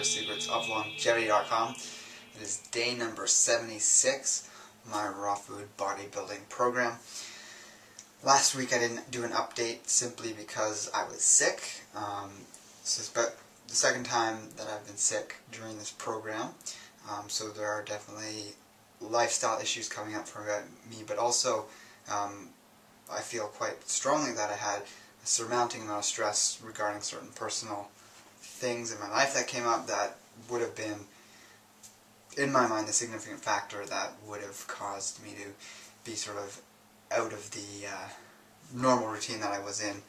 secrets-of-longevity.com. It is day number 76 of my raw food bodybuilding program. Last week I didn't do an update simply because I was sick. This is about the second time that I've been sick during this program. So there are definitely lifestyle issues coming up for me, but also I feel quite strongly that I had a surmounting amount of stress regarding certain personal things in my life that came up that would have been, in my mind, the significant factor that would have caused me to be sort of out of the normal routine that I was in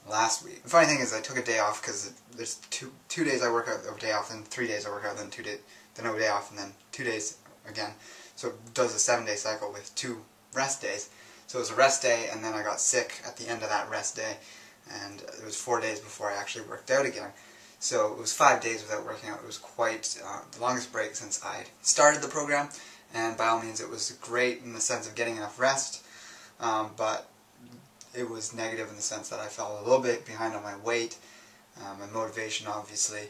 last week. The funny thing is I took a day off because there's two days I work out, a day off, then 3 days I work out, then 2 days, then a day off, and then 2 days again. So it does a 7-day cycle with 2 rest days. So it was a rest day, and then I got sick at the end of that rest day, and it was 4 days before I actually worked out again. So it was 5 days without working out. It was quite the longest break since I started the program, and by all means it was great in the sense of getting enough rest, but it was negative in the sense that I fell a little bit behind on my weight, my motivation obviously,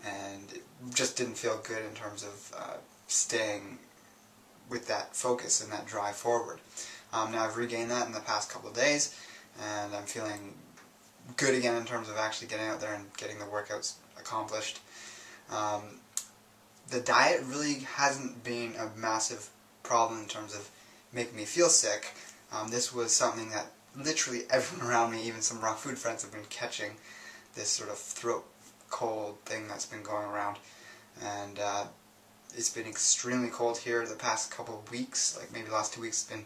and it just didn't feel good in terms of staying with that focus and that drive forward. Now I've regained that in the past couple of days, and I'm feeling good again in terms of actually getting out there and getting the workouts accomplished. The diet really hasn't been a massive problem in terms of making me feel sick. This was something that literally everyone around me, even some raw food friends, have been catching, this sort of throat cold thing that's been going around. And it's been extremely cold here the past couple of weeks, like maybe the last 2 weeks it's been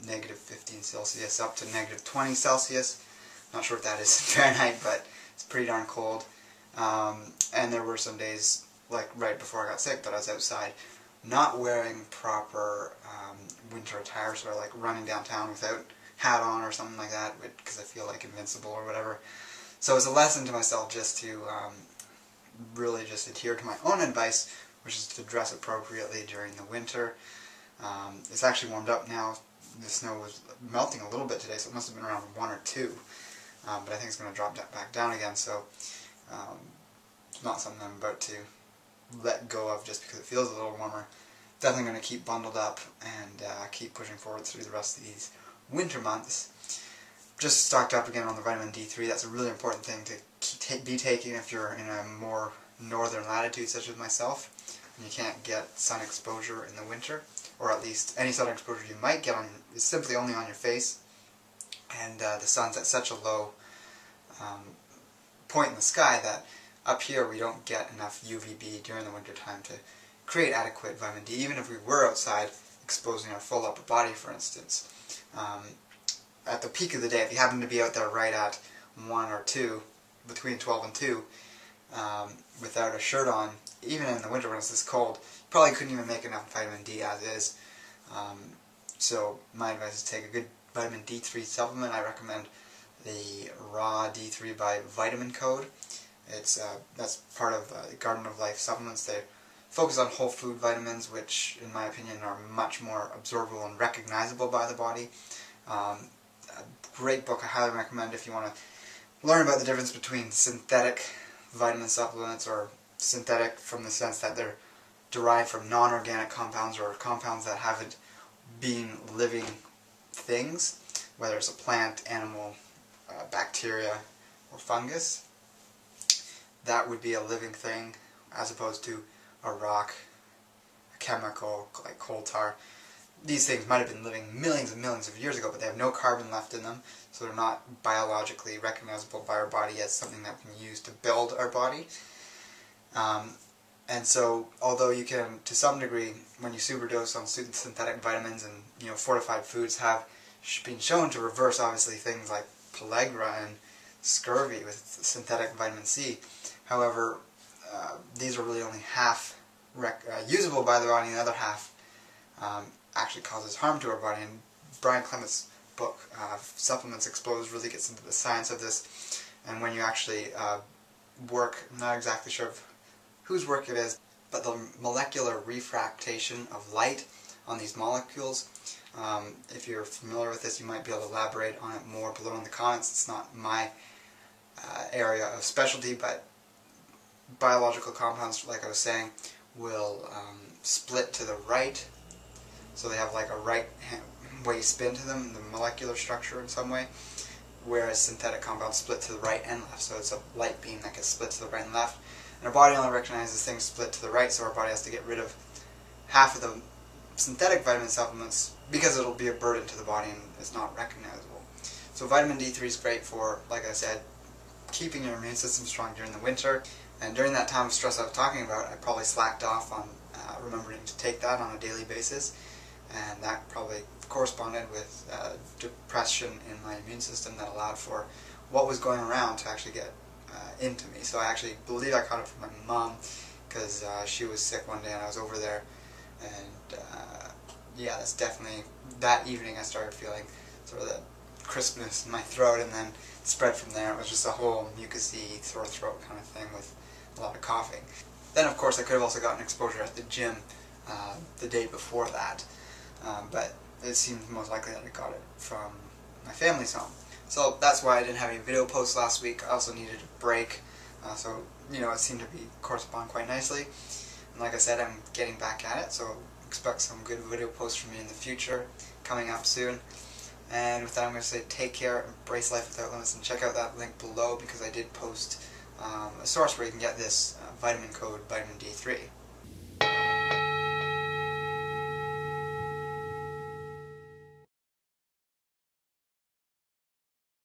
negative 15 Celsius up to negative 20 Celsius. Not sure if that is Fahrenheit, but it's pretty darn cold. And there were some days, like right before I got sick, that I was outside not wearing proper winter attire, sort of like running downtown without hat on or something like that, because I feel like invincible or whatever. So it's a lesson to myself just to really just adhere to my own advice, which is to dress appropriately during the winter. It's actually warmed up now. The snow was melting a little bit today, so it must have been around 1 or 2. But I think it's going to drop back down again, so it's not something I'm about to let go of just because it feels a little warmer. Definitely going to keep bundled up and keep pushing forward through the rest of these winter months. Just stocked up again on the vitamin D3. That's a really important thing to be taking if you're in a more northern latitude such as myself, and you can't get sun exposure in the winter, or at least any sun exposure you might get is simply only on your face, and the sun's at such a low point in the sky that up here we don't get enough UVB during the winter time to create adequate vitamin D, even if we were outside exposing our full upper body, for instance. At the peak of the day, if you happen to be out there right at 1 or 2, between 12 and 2, without a shirt on, even in the winter when it's this cold, you probably couldn't even make enough vitamin D as is. So my advice is to take a good vitamin D3 supplement. I recommend the Raw D3 by Vitamin Code. That's part of Garden of Life supplements. They focus on whole food vitamins, which in my opinion are much more absorbable and recognizable by the body. A great book I highly recommend if you want to learn about the difference between synthetic vitamin supplements, or synthetic from the sense that they're derived from non-organic compounds or compounds that haven't been living things, whether it's a plant, animal, bacteria, or fungus. That would be a living thing, as opposed to a rock, a chemical like coal tar. These things might have been living millions and millions of years ago, but they have no carbon left in them, so they're not biologically recognizable by our body as something that we can use to build our body. And so, although you can, to some degree, when you superdose on synthetic vitamins and fortified foods, have been shown to reverse obviously things like pellagra and scurvy with synthetic vitamin C. However, these are really only half usable by the body, and the other half actually causes harm to our body. And Brian Clement's book, Supplements Exposed, really gets into the science of this. And when you actually work, I'm not exactly sure of whose work it is, but the molecular refractation of light on these molecules. If you're familiar with this, you might be able to elaborate on it more below in the comments. It's not my area of specialty, but biological compounds, like I was saying, will split to the right. So they have like a right way spin to them, the molecular structure in some way, whereas synthetic compounds split to the right and left. So it's a light beam that gets split to the right and left. And our body only recognizes things split to the right, so our body has to get rid of half of the synthetic vitamin supplements because it'll be a burden to the body and it's not recognizable. So vitamin D3 is great for, like I said, keeping your immune system strong during the winter. And during that time of stress I was talking about, I probably slacked off on remembering to take that on a daily basis, and that probably corresponded with depression in my immune system that allowed for what was going around to actually get into me. So I actually believe I caught it from my mom, because she was sick one day and I was over there, and yeah, that's definitely, that evening I started feeling sort of the crispness in my throat, and then it spread from there. It was just a whole mucousy, sore throat kind of thing with a lot of coughing. Then of course I could have also gotten exposure at the gym the day before that, but it seems most likely that I got it from my family's home. So that's why I didn't have any video posts last week. I also needed a break, so you know, it seemed to be correspond quite nicely. And like I said, I'm getting back at it, so expect some good video posts from me in the future, coming up soon. And with that, I'm going to say take care, embrace life without limits, and check out that link below, because I did post a source where you can get this vitamin code, vitamin D3.